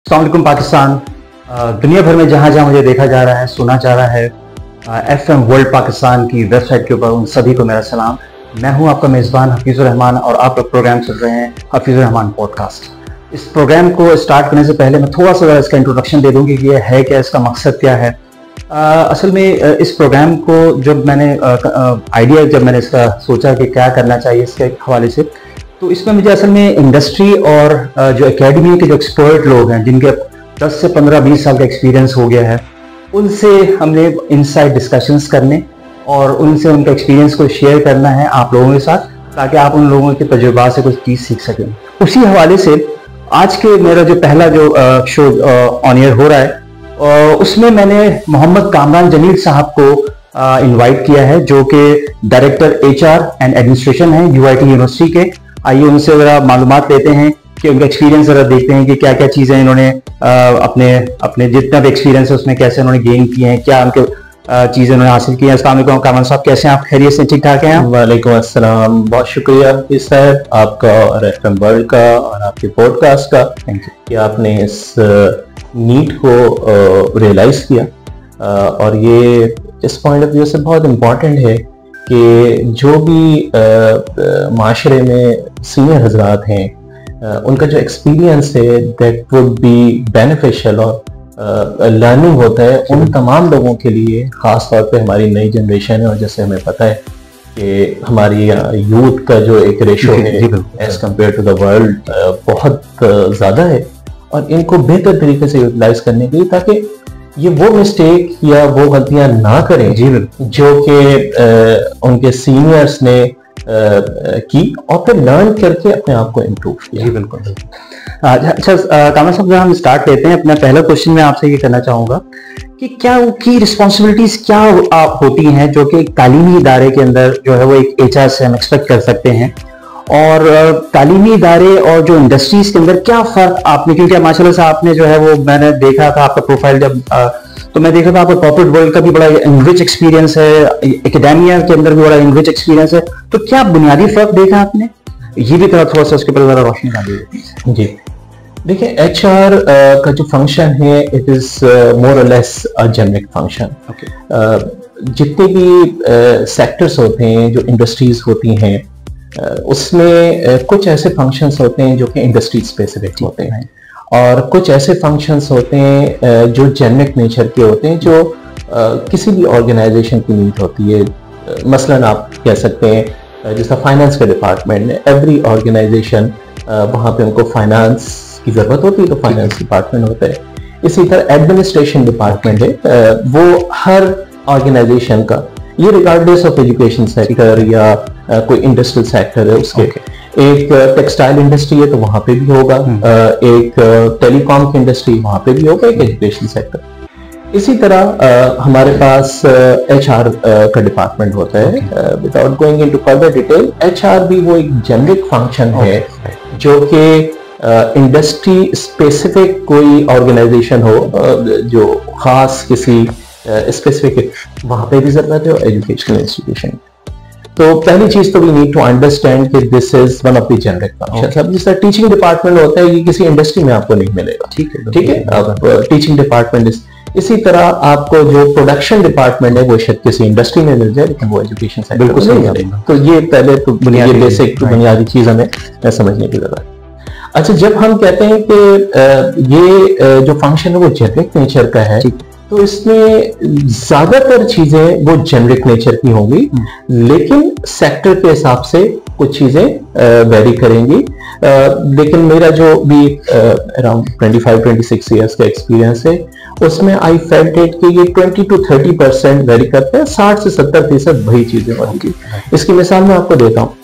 अस्सलाम वालेकुम पाकिस्तान। दुनिया भर में जहाँ जहाँ मुझे देखा जा रहा है, सुना जा रहा है, FM वर्ल्ड पाकिस्तान की वेबसाइट के ऊपर उन सभी को मेरा सलाम। मैं हूँ आपका मेज़बान हफीज़ुर रहमान और आप लोग प्रोग्राम सुन रहे हैं हफीज़ुर रहमान पॉडकास्ट। इस प्रोग्राम को स्टार्ट करने से पहले मैं थोड़ा सा इसका इंट्रोडक्शन दे दूँगी कि ये है क्या, इसका मकसद क्या है। असल में इस प्रोग्राम को जब मैंने इसका सोचा कि क्या करना चाहिए इसके हवाले से, तो इसमें मुझे असल में इंडस्ट्री और जो एकेडमी के जो एक्सपर्ट लोग हैं जिनके 10 से 15-20 साल का एक्सपीरियंस हो गया है, उनसे हमने इनसाइड डिस्कशंस करने और उनसे उनका एक्सपीरियंस को शेयर करना है आप लोगों के साथ, ताकि आप उन लोगों के तजुर्बा से कुछ चीज़ सीख सकें। उसी हवाले से आज के मेरा जो पहला जो शो ऑन एयर हो रहा है, उसमें मैंने मोहम्मद कामरान जमील साहब को इनवाइट किया है, जो कि डायरेक्टर HR एंड एडमिनिस्ट्रेशन है UIT यूनिवर्सिटी के। आइए उनसे ज़रा मालूमात लेते हैं कि उनका एक्सपीरियंस ज़रा देखते हैं कि क्या क्या चीज़ें इन्होंने अपने जितना भी एक्सपीरियंस है उसमें कैसे उन्होंने गेन किए हैं, क्या उनके चीज़ें उन्होंने हासिल की हैं। अस्सलाम वालेकुम कामरान साहब, कैसे हैं आप? खैरियत से, ठीक ठाक हैं? वालेकुम अस्सलाम, बहुत शुक्रिया साहब आपका और FM वर्ल्ड का और आपके पॉडकास्ट का। थैंक यू कि आपने इस नीड को रियलाइज़ किया और ये इस पॉइंट ऑफ व्यू से बहुत इम्पॉर्टेंट है कि जो भी माशरे में सीनियर हजरात हैं उनका जो एक्सपीरियंस है दैट वुड बी बेनिफिशियल और लर्निंग होता है उन तमाम लोगों के लिए, ख़ास तौर पे हमारी नई जनरेशन है। और जैसे हमें पता है कि हमारी यूथ का जो एक रेशो है as compared to the world बहुत ज़्यादा है, और इनको बेहतर तरीके से यूटिलाइज करने के लिए ताकि ये वो मिस्टेक या वो गलतियां ना करें जो कि उनके सीनियर्स ने की और फिर लर्न करके अपने आप को इम्प्रूव किया। जी बिल्कुल। अच्छा कामरान साहब, जब हम स्टार्ट लेते हैं, अपना पहला क्वेश्चन मैं आपसे ये करना चाहूँगा कि क्या उनकी रिस्पॉन्सिबिलिटीज क्या होती हैं जो कि एक तालीमी इदारे के अंदर जो है वो एक HR से हम एक्सपेक्ट कर सकते हैं, और तालीमी इदारे और जो इंडस्ट्रीज के अंदर क्या फ़र्क आपने, क्योंकि माशाल्लाह से आपने जो है वो मैंने देखा था आपका प्रोफाइल जब तो मैं देखा था आपका कॉर्पोरेट वर्ल्ड का भी बड़ा इनरिच एक्सपीरियंस है, एकेडेमिया के अंदर भी बड़ा इनरिच एक्सपीरियंस है, तो क्या बुनियादी फ़र्क देखा आपने? ये भी थोड़ा सा उसके ऊपर ज़रा रोशनी डालिए। जी देखिए, HR का जो फंक्शन है इट इज़ मोर और लेस अ जेनेरिक फंक्शन। जितने भी सेक्टर्स होते हैं, जो इंडस्ट्रीज होती हैं, उसमें कुछ ऐसे फंक्शंस होते हैं जो कि इंडस्ट्री स्पेसिफिक होते हैं, और कुछ ऐसे फंक्शंस होते हैं जो जेनेरिक नेचर के होते हैं, जो किसी भी ऑर्गेनाइजेशन की नीड होती है। मसलन आप कह सकते हैं जिसका फाइनेंस का डिपार्टमेंट है, एवरी ऑर्गेनाइजेशन वहाँ पे उनको फाइनेंस की ज़रूरत होती है तो फाइनेंस डिपार्टमेंट होता है। इसी तरह एडमिनिस्ट्रेशन डिपार्टमेंट है, वो हर ऑर्गेनाइजेशन का, ये रिगार्डलेस ऑफ एजुकेशन सेक्टर या कोई इंडस्ट्रियल सेक्टर है उसके। एक टेक्सटाइल इंडस्ट्री है तो वहाँ पे भी होगा, एक टेलीकॉम की इंडस्ट्री वहाँ पे भी होगा, एक एजुकेशन सेक्टर। इसी तरह हमारे पास HR का डिपार्टमेंट होता है। Without going into further detail, HR भी वो एक जेनेरिक फंक्शन है जो कि इंडस्ट्री स्पेसिफिक कोई ऑर्गेनाइजेशन हो जो खास किसी स्पेसिफिक वहाँ पे भी जरूरत है, और एजुकेशनल इंस्टीट्यूशन। तो पहली चीज तो वी नीड टू अंडरस्टैंड कि this is one of the generic functions. अब जिस तरह टीचिंग डिपार्टमेंट होता है, ये किसी इंडस्ट्री में आपको नहीं मिलेगा, ठीक है। अब टीचिंग डिपार्टमेंट इसी तरह आपको जो प्रोडक्शन डिपार्टमेंट है वो शायद किसी इंडस्ट्री में मिल जाए, लेकिन वो एजुकेशन सेक्टर बिल्कुल नहीं मिलेगा। तो ये पहले तो बुनियादी चीज हमें समझने की जरूरत है। अच्छा, जब हम कहते हैं कि ये जो फंक्शन है वो जेनेरिक नेचर का है, तो इसमें ज्यादातर चीजें वो जेनेरिक नेचर की होंगी, लेकिन सेक्टर के हिसाब से कुछ चीजें वेरी करेंगी। लेकिन मेरा जो भी अराउंड 25-26 ईयर्स का एक्सपीरियंस है, उसमें आई फेल्ट इट कि ये 20 to 30% वेरी करते हैं, 60 से 70% वही चीजें होंगी। इसकी मिसाल मैं आपको देता हूँ।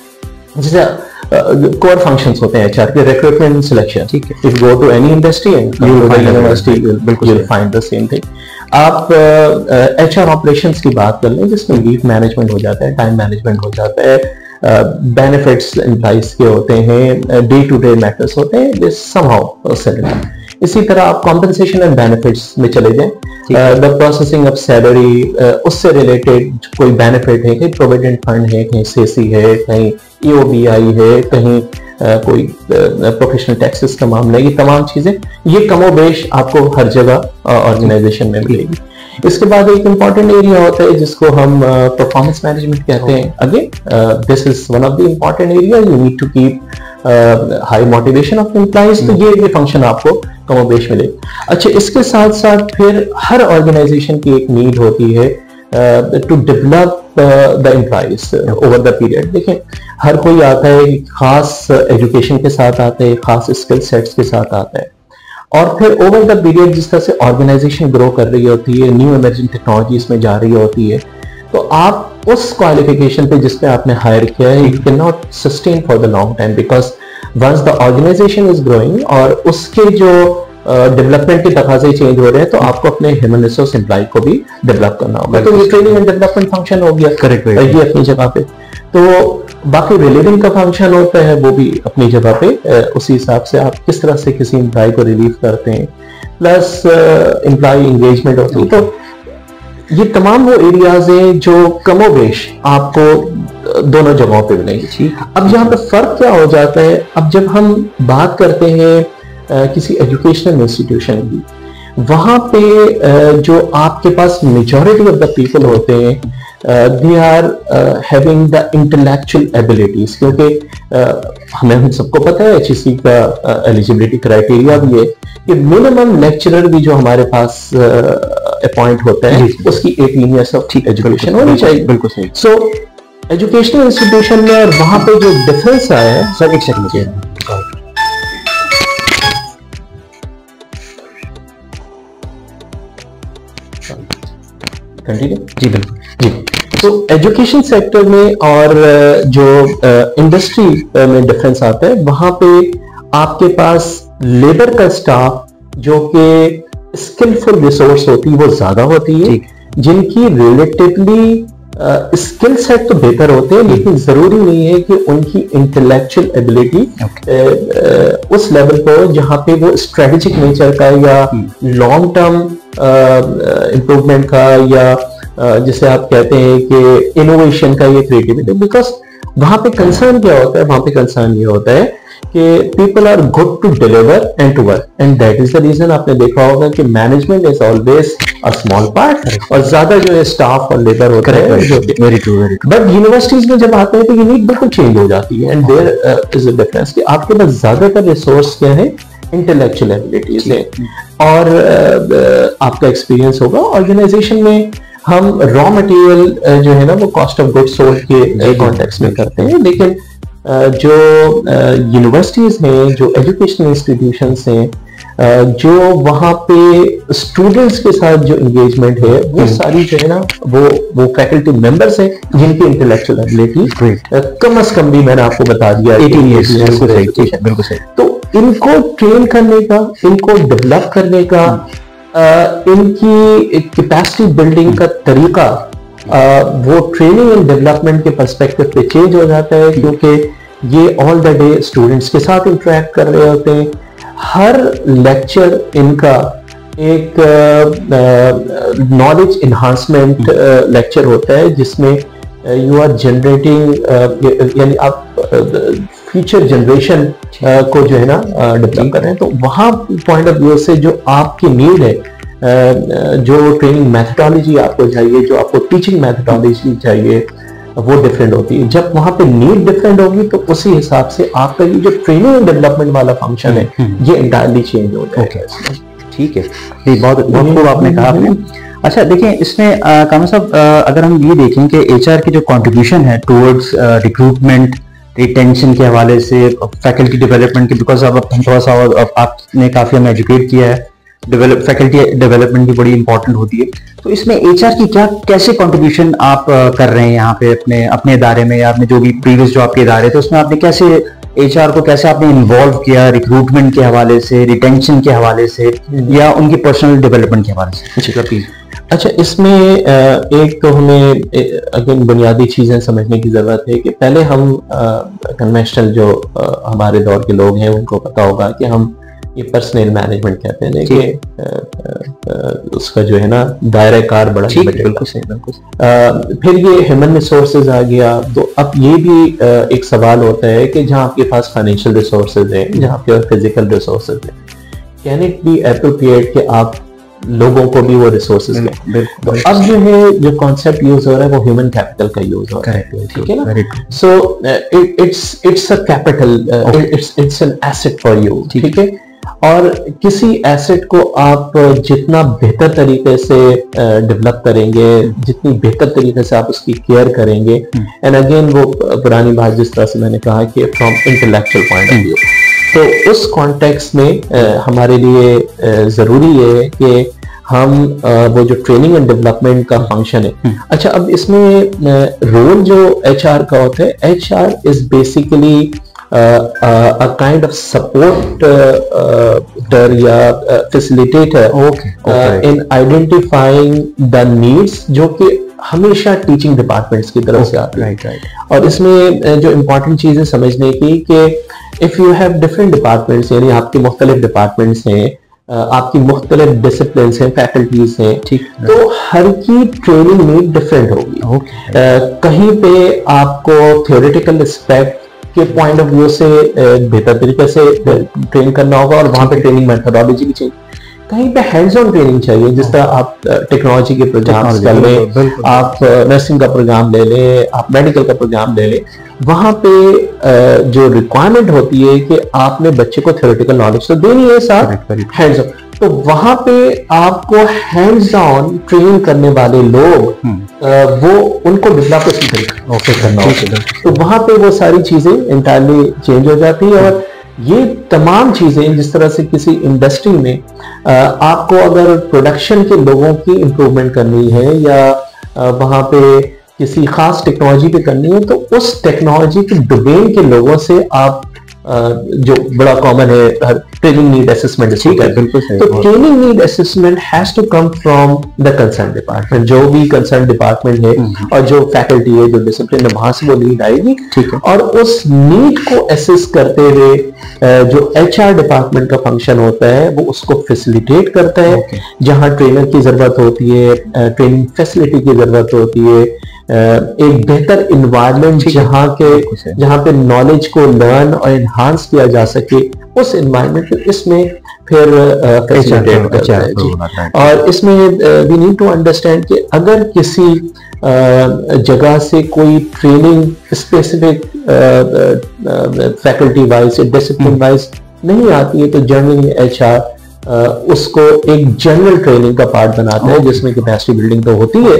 जैसे कोर फंक्शंस होते हैं HR के, recruitment selection. If you go to any industry and university you will find the same thing. आप HR ऑपरेशंस की बात कर लें, जिसमें लीव मैनेजमेंट हो जाता है, टाइम मैनेजमेंट हो जाता है, बेनिफिट्स एम्प्लॉइज के होते हैं, डे टू डे मैटर्स होते हैं, दिस समहाउ सेटल्ड। इसी तरह आप कॉम्पेंसेशन एंड बेनिफिट्स में चले जाएं, द प्रोसेसिंग ऑफ सैलरी, उससे रिलेटेड कोई बेनिफिट है, कहीं प्रोविडेंट फंड है, कहीं CC है, कहीं EOBI है, कहीं कोई प्रोफेशनल टैक्सेस का मामला, ये तमाम चीजें ये कमोबेश आपको हर जगह ऑर्गेनाइजेशन में मिलेगी। इसके बाद एक इंपॉर्टेंट एरिया होता है जिसको हम परफॉर्मेंस मैनेजमेंट कहते हैं। Again this is one of the important area, you need to keep high motivation of employees, तो ये फंक्शन आपको कमोबेश मिले। अच्छा, इसके साथ साथ फिर हर ऑर्गेनाइजेशन की एक नीड होती है to develop the employees over the period. देखें, हर कोई आता है खास एजुकेशन के साथ आता है, खास स्किल सेट्स के साथ आता है, और फिर ओवर द पीरियड जिस तरह से ऑर्गेनाइजेशन ग्रो कर रही होती है, न्यू इमर्जिंग टेक्नोलॉजीज में जा रही होती है, तो आप उस क्वालिफिकेशन पे जिस पे आपने हायर किया है, you can not sustain for the long time, because once the organization is growing और उसके जो डेवलपमेंट के तकाजे चेंज हो रहे हैं, तो आपको अपने ह्यूमन रिसोर्स एम्प्लॉय को भी डेवलप करना होगा। तो ये ट्रेनिंग एंड डेवलपमेंट फंक्शन हो गया, करेक्ट, ये अपनी जगह पे। तो बाकी रिलीविंग का फंक्शन होता है, वो भी अपनी जगह पे, उसी हिसाब से आप किस तरह से किसी एम्प्लॉय को रिलीव करते हैं, प्लस एम्प्लॉय एंगेजमेंट होती है। तो ये तमाम वो एरियाज हैं जो कमोबेश आपको दोनों जगहों पे मिलेंगे। अब यहाँ पे फर्क क्या हो जाता है, अब जब हम बात करते हैं किसी एजुकेशनल इंस्टीट्यूशन की, वहां पे जो आपके पास मेजॉरिटी ऑफ द पीपल होते हैं, they are having the intellectual abilities, क्योंकि हम सबको पता है HEC का एलिजिबिलिटी क्राइटेरिया भी है कि मिनिमम लेक्चरर भी जो हमारे पास अपॉइंट होता है उसकी 18 ईयर्स ऑफ एजुकेशन होनी चाहिए। बिल्कुल सही। सो एजुकेशनल इंस्टीट्यूशन में और वहां पे जो डिफरेंस आया है, सर एक सेकंड कंटिन्यू जी, बिल्कुल जी। तो एजुकेशन सेक्टर में और जो इंडस्ट्री में डिफरेंस आता है, वहां पे आपके पास लेबर का स्टाफ जो कि स्किलफुल रिसोर्स होती है वो ज्यादा होती है, जिनकी रिलेटिवली स्किल सेट तो बेहतर होते हैं, लेकिन जरूरी नहीं है कि उनकी इंटेलेक्चुअल एबिलिटी उस लेवल पर जहां पे वो स्ट्रेटेजिक नेचर का या लॉन्ग टर्म इम्प्रूवमेंट का या जिसे आप कहते हैं कि इनोवेशन का, ये क्रिएटिविटी, बिकॉज वहां पे कंसर्न क्या होता है, वहां पे कंसर्न ये होता है कि people are good to deliver and to work, and that is the reason आपने देखा होगा कि management is always a small part और ज्यादा जो है स्टाफ और लेबर होता है। Very true, very true. But universities में जब आते हैं तो ये नीड बिल्कुल चेंज हो जाती है, and there is a difference कि आपके पास ज्यादातर रिसोर्स क्या है, इंटेलेक्चुअल एबिलिटीज है, और आपका एक्सपीरियंस होगा। ऑर्गेनाइजेशन में हम रॉ मटेरियल जो है ना वो कॉस्ट ऑफ गुड्स सोल्ड के कॉन्टेक्स्ट में करते हैं, लेकिन जो यूनिवर्सिटीज हैं, जो एजुकेशनल इंस्टीट्यूशंस हैं, जो वहाँ पे स्टूडेंट्स के साथ जो एंगेजमेंट है, वो सारी जो है ना वो फैकल्टी मेंबर्स हैं जिनकी इंटेलेक्चुअल एबिलिटी कम से कम भी मैंने आपको बता दिया 18 ईयर्स। बिल्कुल सही। तो इनको ट्रेन करने का, इनको डेवलप करने का, इनकी कैपेसिटी बिल्डिंग का तरीका वो ट्रेनिंग एंड डेवलपमेंट के पर्सपेक्टिव पे चेंज हो जाता है, क्योंकि ये ऑल द डे स्टूडेंट्स के साथ इंटरेक्ट कर रहे होते हैं। हर लेक्चर इनका एक नॉलेज इन्हांसमेंट लेक्चर होता है, जिसमें यू आर जनरेटिंग, यानी आप फ्यूचर जनरेशन को जो है ना डेवलप कर रहे हैं। तो वहाँ पॉइंट ऑफ व्यू से जो आपकी नीड है, जो ट्रेनिंग मैथडोलॉजी आपको चाहिए, जो आपको टीचिंग मैथडोलॉजी चाहिए, वो डिफरेंट होती है। जब वहां पे नीड डिफरेंट होगी तो उसी हिसाब से आपका ये जो ट्रेनिंग एंड डेवलपमेंट वाला फंक्शन है ये इंटायरली चेंज हो जाएगा। ठीक है, बहुत खूब आपने कहा आपने। अच्छा देखिए, इसमें कामरान साहब, अगर हम ये देखें कि एचआर की जो कंट्रीब्यूशन है टुवर्ड्स रिक्रूटमेंट, रिटेंशन के हवाले से, फैकल्टी डेवलपमेंट के, बिकॉज अब हम थोड़ा सा आपने काफी हमें एजुकेट किया है, फैकल्टी डेवलपमेंट भी बड़ी इंपॉर्टेंट होती है, तो इसमें एचआर की कैसे कंट्रीब्यूशन आप कर रहे हैं यहाँ पे अपने इदारे में, या आपने जो भी प्रीवियस जो आपके इदारे थे उसमें आपने कैसे एचआर को कैसे आपने इन्वॉल्व किया, रिक्रूटमेंट के हवाले से, रिटेंशन के हवाले से, या उनकी पर्सनल डेवलपमेंट के हवाले से? अच्छा, इसमें एक तो हमें अगेन बुनियादी चीजें समझने की जरूरत है कि पहले हम कन्वेंशनल जो हमारे दौर के लोग हैं उनको पता होगा कि हम ये पर्सनल मैनेजमेंट कहते हैं कि उसका जो है ना दायरा कार बड़ा है। बिल्कुल सही, बिल्कुल। फिर ये ह्यूमन रिसोर्सेज आ गया, तो अब ये भी एक सवाल होता है कि जहाँ आपके पास फाइनेंशियल रिसोर्सेज है, जहाँ आपके पास फिजिकल रिसोर्सेज है, कैन इट बी एप्रोप्रिएट कि आप लोगों को भी वो रिसोर्सेज दें। तो अब जो है जो कॉन्सेप्ट यूज हो रहा है वो ह्यूमन कैपिटल का यूज हो रहा है, ठीक है ना। So it's a capital, it's an asset for you, ठीक है। और किसी एसेट को आप जितना बेहतर तरीके से डेवलप करेंगे, जितनी बेहतर तरीके से आप उसकी केयर करेंगे, एंड अगेन वो पुरानी बात जिस तरह से मैंने कहा कि from intellectual point of view, तो उस कॉन्टेक्स्ट में हमारे लिए जरूरी है कि हम वो जो ट्रेनिंग एंड डेवलपमेंट का फंक्शन है। अच्छा, अब इसमें रोल जो HR का होता है, HR is basically a kind of support या facilitator in identifying the needs, जो कि हमेशा टीचिंग डिपार्टमेंट्स की तरफ से आती है। और इसमें जो इम्पोर्टेंट चीजें समझने की कि if you have different departments, यानी आपके मुख्तलिफ डिपार्टमेंट्स हैं, आपकी मुख्तलिफ डिसिप्लिन्स हैं, फैकल्टीज हैं, ठीक, तो हर की ट्रेनिंग नीड डिफरेंट होगी। कहीं पे आपको थियोरेटिकल एस्पेक्ट के पॉइंट ऑफ व्यू से बेहतर तरीके से ट्रेन करना होगा और वहां पे ट्रेनिंग मेथोडोलॉजी भी चाहिए। कहीं पे हैंड्स ऑन ट्रेनिंग चाहिए, जिस तरह आप टेक्नोलॉजी के प्रोग्राम कर लें, आप नर्सिंग का प्रोग्राम ले लें, आप मेडिकल का प्रोग्राम ले लें, वहां पे जो रिक्वायरमेंट होती है कि आपने बच्चे को थ्योरेटिकल नॉलेज तो देनी है, साथ हैंड्स ऑन, तो वहां पे आपको हैंड्स ऑन ट्रेन करने वाले लोग वो उनको डेवलप करना होगा। तो वहां पे वो सारी चीजें इंटायरली चेंज हो जाती है। और ये तमाम चीजें जिस तरह से किसी इंडस्ट्री में आपको अगर प्रोडक्शन के लोगों की इंप्रूवमेंट करनी है या वहां पे किसी खास टेक्नोलॉजी पे करनी है, तो उस टेक्नोलॉजी के डोमेन के लोगों से आप जो बड़ा कॉमन है ट्रेनिंग नीड असेसमेंट, ठीक है, बिल्कुल सही। तो training need assessment has to come from the concern department, जो भी कंसर्न डिपार्टमेंट है और जो फैकल्टी है, जो डिसिप्लिन है, वहां से वो नीड आएगी, ठीक है। और उस नीड को असेस करते हुए जो HR डिपार्टमेंट का फंक्शन होता है वो उसको फैसिलिटेट करता है। जहां ट्रेनर की जरूरत होती है, ट्रेनिंग फैसिलिटी की जरूरत होती है, एक बेहतर इन्वायरमेंट जहां पे नॉलेज को लर्न और एनहांस किया जा सके, उस इन्वायरमेंट में इसमें फिर फैसिलिटेट करता है। और इसमें वी नीड टू अंडरस्टैंड कि अगर किसी जगह से कोई ट्रेनिंग स्पेसिफिक फैकल्टी वाइज या डिसिप्लिन वाइज नहीं आती है, तो जनरली HR उसको एक जनरल ट्रेनिंग का पार्ट बनाते हैं, जिसमें कैपेसिटी बिल्डिंग तो होती है,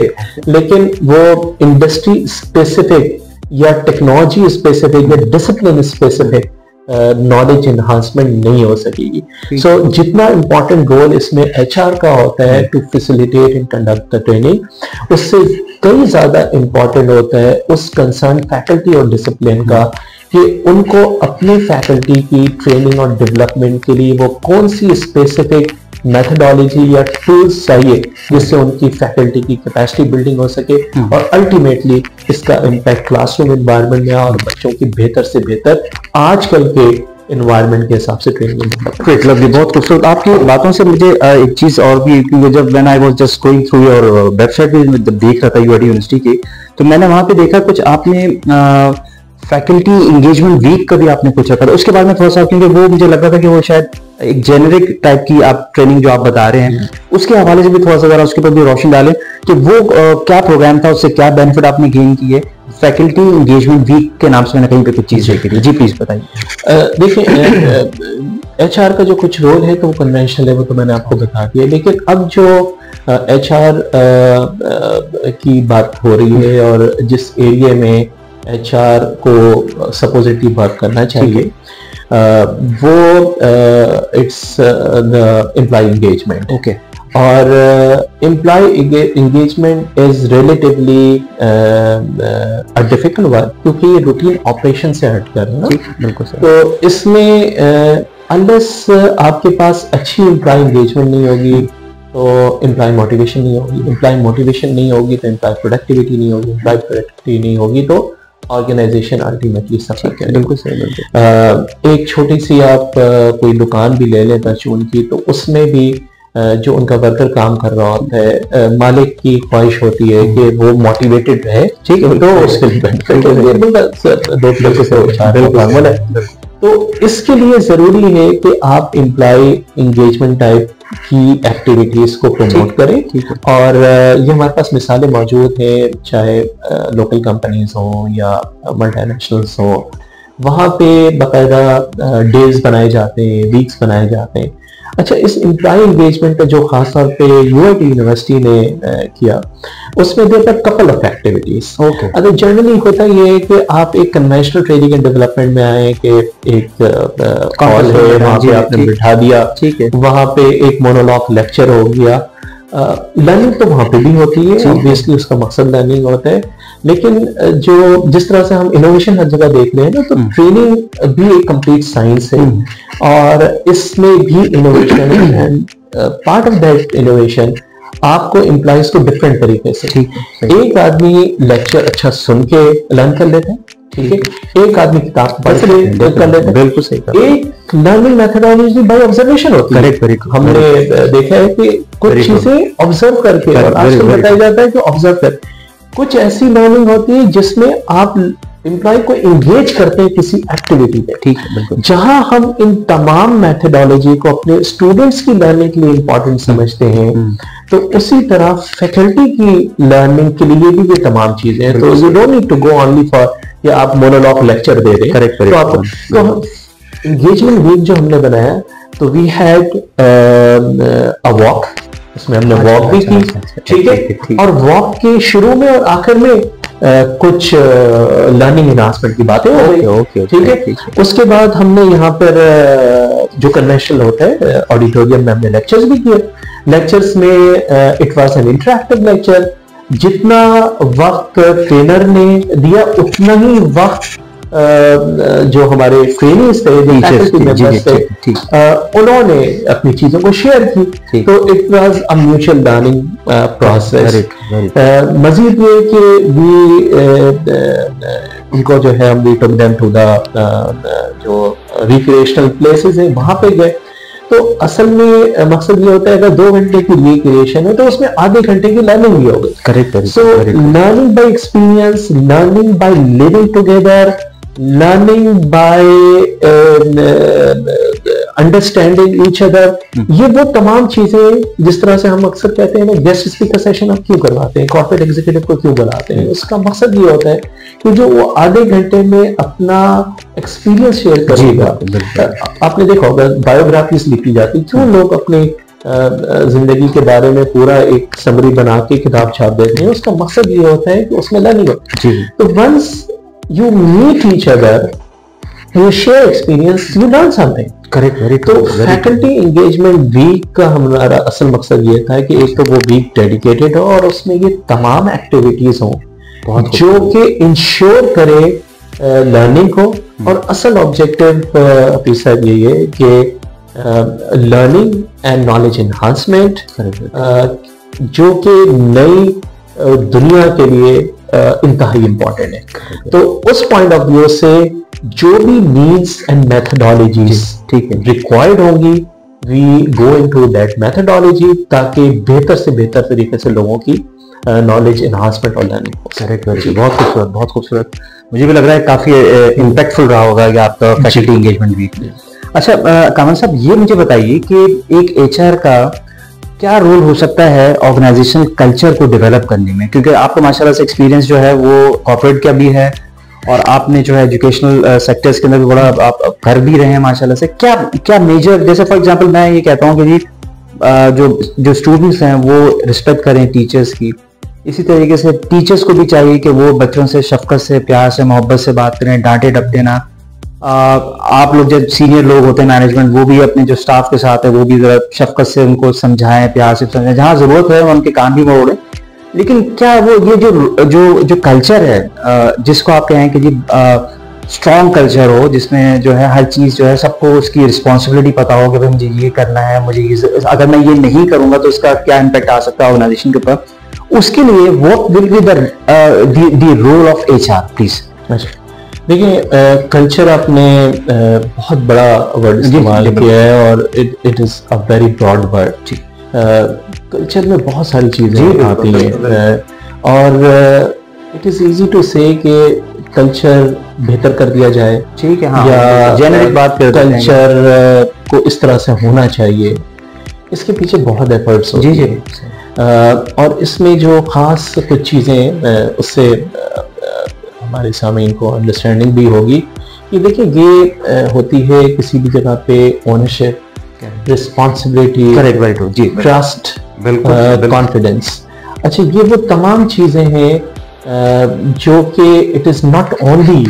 लेकिन वो इंडस्ट्री स्पेसिफिक या टेक्नोलॉजी स्पेसिफिक या डिसिप्लिन स्पेसिफिक नॉलेज एनहांसमेंट नहीं हो सकेगी। सो जितना इंपॉर्टेंट रोल इसमें HR का होता है to facilitate and conduct the training, उससे कई ज्यादा इंपॉर्टेंट होता है उस कंसर्न फैकल्टी और डिसिप्लिन का कि उनको अपने फैकल्टी की ट्रेनिंग और डेवलपमेंट के लिए वो कौन सी स्पेसिफिक मेथोडोलॉजी या टूल्स चाहिए जिससे उनकी फैकल्टी की कैपेसिटी बिल्डिंग हो सके और अल्टीमेटली इसका इम्पैक्ट क्लासरूम एनवायरनमेंट में और बच्चों की बेहतर से बेहतर आजकल के एनवायरनमेंट के हिसाब से ट्रेनिंग। बहुत खूबसूरत आपकी बातों से मुझे एक चीज और भी, क्योंकि जब when I was just going through your website पे जब देख रहा था UIT यूनिवर्सिटी की, तो मैंने वहां पे देखा कुछ आपने फैकल्टी इंगेजमेंट वीक का भी आपने कुछ रखा था। उसके बाद में थोड़ा सा, क्योंकि वो मुझे लग रहा था कि वो शायद एक जेनेरिक टाइप की आप ट्रेनिंग जो आप बता रहे हैं, उसके हवाले से भी थोड़ा सा जरा उसके ऊपर भी रोशनी डालें कि वो क्या प्रोग्राम था, उससे क्या बेनिफिट आपने गेन किए। फैकल्टी इंगेजमेंट वीक के नाम से मैंने कहीं पे कुछ चीज देखी थी, जी प्लीज बताइए। देखिए, HR का जो कुछ रोल है तो वो कन्वेंशनल है, वो तो मैंने आपको बता दिया, लेकिन अब जो HR की बात हो रही है और जिस एरिया में HR को सपोजिटली वर्क करना चाहिए, वो it's the employee engagement. Okay, और employee engagement is relatively a difficult work, क्योंकि ये रूटीन ऑपरेशन से हट कर है। बिल्कुल सही। तो इसमें अनलेस आपके पास अच्छी एम्प्लॉय एंगेजमेंट नहीं होगी तो एम्प्लॉय मोटिवेशन नहीं होगी, एम्प्लॉय मोटिवेशन नहीं होगी तो एम्प्लॉय प्रोडक्टिविटी नहीं होगी, एम्प्लॉय प्रोडक्टिविटी नहीं होगी तो ऑर्गेनाइजेशन अल्टीमेटली सफर करे। बिल्कुल सही, बिल्कुल। एक छोटी सी आप कोई दुकान भी ले लें परचून की, तो उसमें भी जो उनका वर्कर काम कर रहा होता है, मालिक की ख्वाहिश होती है कि वो मोटिवेटेड रहे, ठीक है, तो उसके लिए तो इसके लिए जरूरी है कि आप एम्प्लॉय एंगेजमेंट टाइप की एक्टिविटीज को प्रमोट करें। और ये हमारे पास मिसालें मौजूद हैं, चाहे लोकल कंपनीज हो या मल्टीनेशनल्स हो, वहाँ पे बाकायदा डेज बनाए जाते हैं, वीक्स बनाए जाते हैं। अच्छा, इस एम्प्लॉय एंगेजमेंट का जो खास तौर पे यूआईटी यूनिवर्सिटी ने किया, उसमें देर पर कपल ऑफ एक्टिविटीज। अगर जनरली होता ये है कि आप एक कन्वेंशनल ट्रेनिंग एंड डेवलपमेंट में आए कि एक कॉल है, वहां पे आपने बिठा दिया, ठीक है, वहां पे एक मोनोलॉग लेक्चर हो गया। लर्निंग तो वहां पे भी होती है, ऑब्वियसली उसका मकसद लर्निंग होता है, लेकिन जो जिस तरह से हम इनोवेशन हर जगह देख रहे हैं ना, तो ट्रेनिंग भी एक कंप्लीट साइंस है और इसमें भी इनोवेशन है। And part of that innovation आपको एम्प्लॉइज को डिफरेंट तरीके से, एक आदमी लेक्चर अच्छा सुन के लर्न कर लेते हैं, ठीक है, एक आदमी किताब पढ़ के कर लेते हैं, बिल्कुल सही। एक लर्निंग मेथोडोलॉजी बाय ऑब्जर्वेशन होती है। करेक्ट। हमने देखा है कि कुछ चीजें ऑब्जर्व करके, और आजकल बताया जाता है कि ऑब्जर्व कर, कुछ ऐसी लर्निंग होती है जिसमें आप एम्प्लॉय को एंगेज करते हैं किसी एक्टिविटी में, ठीक है, बिल्कुल। जहां हम इन तमाम मेथोडोलॉजी को अपने स्टूडेंट्स की लर्निंग के लिए इंपॉर्टेंट समझते हैं, तो उसी तरह फैकल्टी की लर्निंग के लिए भी ये तमाम चीजें हैं। तो you don't need to go only for कि आप मोनोलॉग लेक्चर दे रहे हैं। करेक्ट। तो आप एंगेजमेंट वीक जो हमने बनाया, तो वी हैड अ वॉक, उसमें हमने वॉक भी की, ठीक है, और वॉक के शुरू में और आखिर में कुछ लर्निंग एनहांसमेंट की बातें हो गई, ठीक है। उसके बाद हमने यहाँ पर जो कन्वेंशनल होता है ऑडिटोरियम में हमने लेक्चर्स भी किए। लेक्चर्स में it was an interactive lecture, जितना वक्त ट्रेनर ने दिया उतना ही वक्त जो हमारे ट्रेनिंग्स थे, उन्होंने अपनी चीजों को शेयर की, तो it was a mutual learning process. मजीद ये कि उनको जो है हम टुक देम टू द जो रिक्रिएशनल प्लेसेस हैं, वहां पे गए। तो असल में मकसद ये होता है, अगर 2 घंटे की रिक्रिएशन है तो उसमें आधे घंटे की लर्निंग भी हो गई। Correct. So learning by experience, learning by living together, learning by understanding each other, ये वो तमाम चीजें जिस तरह से हम अक्सर कहते हैं ना, गेस्ट स्पीकर सेशन आप क्यों करवाते हैं, कॉर्पोरेट एग्जीक्यूटिव को क्यों बुलाते हैं, उसका मकसद ये होता है कि जो वो आधे घंटे में अपना एक्सपीरियंस शेयर करेगा। आपने देखा होगा बायोग्राफीज लिखी जाती, क्यों लोग अपने जिंदगी के बारे में पूरा एक समरी बना के किताब छाप देते हैं, उसका मकसद ये होता है कि उसमें लर्निंग हो। तो once you meet each other, you share experience, you learn something. Correct, very good. तो फैकल्टी एंगेजमेंट वीक का हमारा असल मकसद ये था कि एक तो वो वीक डेडिकेटेड हो और उसमें ये तमाम एक्टिविटीज हों जो कि इंश्योर करे लर्निंग को। और असल ऑब्जेक्टिव अभी साहब ये है कि लर्निंग एंड नॉलेज एनहांसमेंट, जो कि नई दुनिया के लिए इंतहाई इंपॉर्टेंट है। तो उस पॉइंट ऑफ व्यू से जो भी नीड्स एंड मेथोडोलॉजीज, ठीक है, रिक्वायर्ड होंगी, we go into that methodology, ताकि बेहतर से बेहतर तरीके से लोगों की नॉलेज एनहांसमेंट और लर्निंग हो। करेक्ट, बहुत खूबसूरत, बहुत खूबसूरत। मुझे भी लग रहा है काफी इम्पैक्टफुल रहा होगा कि आपका फैकल्टी एंगेजमेंट वीक। अच्छा कामल साहब, ये मुझे बताइए कि एक एचआर का क्या रोल हो सकता है ऑर्गेनाइजेशन कल्चर को डेवलप करने में, क्योंकि आपको माशाल्लाह से एक्सपीरियंस जो है वो कॉर्पोरेट का भी है और आपने जो है एजुकेशनल सेक्टर्स के अंदर भी बड़ा आप कर भी रहे हैं माशाल्लाह से। क्या क्या मेजर, जैसे फॉर एग्जांपल मैं ये कहता हूँ कि जी जो स्टूडेंट्स हैं वो रिस्पेक्ट करें टीचर्स की, इसी तरीके से टीचर्स को भी चाहिए कि वो बच्चों से शफकत से, प्यार से, मोहब्बत से बात करें, डांटे डपटे ना। आप लोग जब सीनियर लोग होते हैं मैनेजमेंट, वो भी अपने जो स्टाफ के साथ है वो भी जरा शफकत से उनको समझाएं, प्यार से समझाएं, जहां जरूरत है उनके कान भी मोड़ें। लेकिन क्या वो ये जो कल्चर है जिसको आप कहें कि जी स्ट्रॉन्ग कल्चर हो, जिसमें जो है हर चीज जो है सबको उसकी रिस्पॉन्सिबिलिटी पता हो कि भाई मुझे ये करना है, मुझे अगर मैं ये नहीं करूंगा तो इसका क्या इम्पैक्ट आ सकता है ऑर्गेनाइजेशन के ऊपर, उसके लिए what will be the role of HR please. अच्छा, देखिए कल्चर आपने बहुत बड़ा वर्ड इस्तेमाल किया है और it is a very broad word. Culture में बहुत सारी चीजें आती हैं और इट इज इजी टू से कि कल्चर बेहतर कर दिया जाए, ठीक है, हाँ, या जेनेरिक बात करते हैं, कल्चर को इस तरह से होना चाहिए। इसके पीछे बहुत एफर्ट्स होती हैं और इसमें जो खास कुछ चीजें उससे हमारे सामने इनको अंडरस्टैंडिंग भी होगी कि देखिए ये होती है किसी भी जगह पे ओनरशिप, रिस्पॉन्सिबिलिटी, ट्रस्ट, कॉन्फिडेंस। अच्छा, ये वो तमाम चीजें हैं जो कि it is not only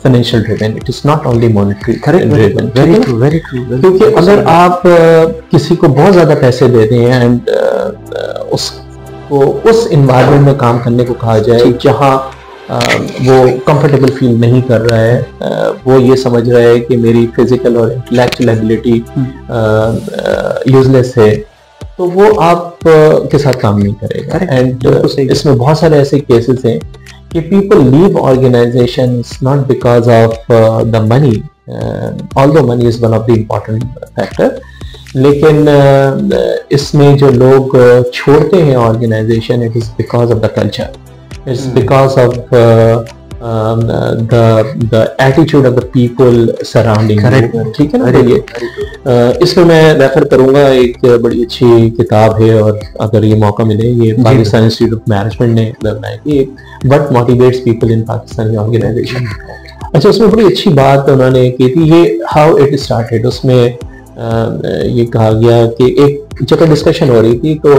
financial driven, it is not only monetary driven. Very true. क्योंकि अगर आप किसी को बहुत ज्यादा पैसे दे दें एंड उसको उस इन्वायरमेंट में काम करने को कहा जाए जहां वो कंफर्टेबल फील नहीं कर रहा है, वो ये समझ रहा है कि मेरी फिजिकल और इंटेलेक्चुअल एबिलिटी यूजलेस है, तो वो आप के साथ काम नहीं करेगा। एंड इसमें बहुत सारे ऐसे केसेस हैं कि people leave organizations not because of the money, although money is one of the important factor, लेकिन इसमें जो लोग छोड़ते हैं organization, it is because of the culture, it's because of the attitude of the people surrounding you, ठीक है ना। ये इसमें मैं रेफर करूंगा, एक बड़ी अच्छी किताब है और अगर ये मौका मिले, ये पाकिस्तान इंस्टीट्यूट ऑफ मैनेजमेंट ने बनाई थी, what motivates people in Pakistani organization. अच्छा, उसमें बड़ी अच्छी बात उन्होंने की थी, ये हाउ इट स्टार्टेड। उसमें ये कहा गया कि एक जगह डिस्कशन हो रही थी तो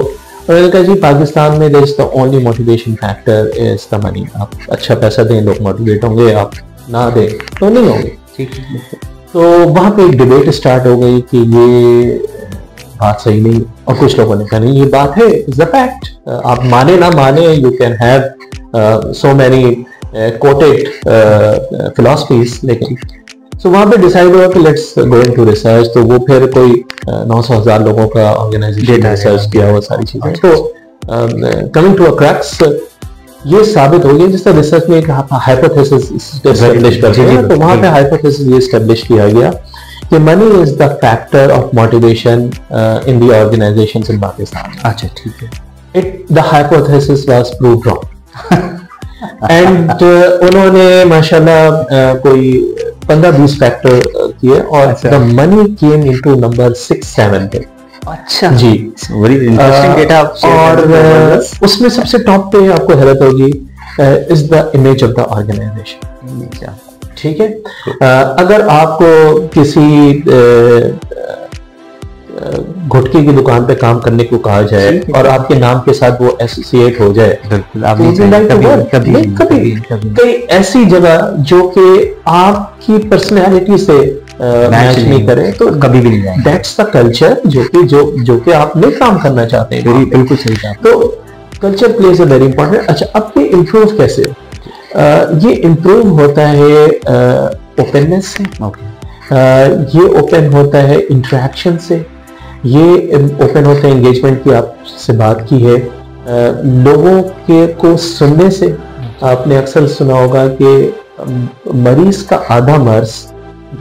उन्होंने कहा जी पाकिस्तान में there is the only motivation factor is the money. आप अच्छा पैसा दें लोग मोटिवेट होंगे, आप ना दें तो नहीं होंगे। तो वहां पे एक डिबेट स्टार्ट हो गई कि ये बात सही नहीं, और कुछ लोगों ने कहा नहीं ये बात है, इज द फैक्ट। आप माने ना माने, you can have so many coated philosophies, लेकिन सो वहां पे डिसाइड हुआ कि लेट्स गो इनटू रिसर्च। तो वो फिर कोई 900,000 लोगों का ऑर्गेनाइजेशन रिसर्च किया, वो सारी चीजें। तो कमिंग टू अ क्रक्स, ये साबित हो गया जिस तरह रिसर्च में एक हाइपोथेसिस एस्टैब्लिश कर दिया, तो वहां पे हाइपोथेसिस ये एस्टैब्लिश किया गया कि money is the factor of motivation in the organisations इन पाकिस्तान। अच्छा, ठीक है। The hypothesis was proved wrong and उन्होंने माशाल्लाह कोई 15-20 फैक्टर किए और the money came into number 6-7 पे। अच्छा जी, वेरी इंटरेस्टिंग डेटा। और उसमें सबसे टॉप पे आपको हैरत होगी is the image of the organization. ठीक है, अगर आपको किसी गुटके की दुकान पे काम करने को कहा जाए और आपके नाम के साथ वो एसोसिएट हो जाए, कई ऐसी जगह जो कि आपकी पर्सनैलिटी से मैच नहीं करे तो कभी भी नहीं जाए। दैट्स द कल्चर जो कि आप नहीं काम करना चाहते हैं। बिल्कुल सही कहा। तो culture plays a very important. अच्छा, अब ये इम्प्रूव कैसे? ये इम्प्रूव होता है ओपननेस से, ये ओपन होता है इंटरेक्शन से, ये ओपन होता है एंगेजमेंट की आपसे बात की है, लोगों के को सुनने से। आपने अक्सर सुना होगा कि मरीज का आधा मर्ज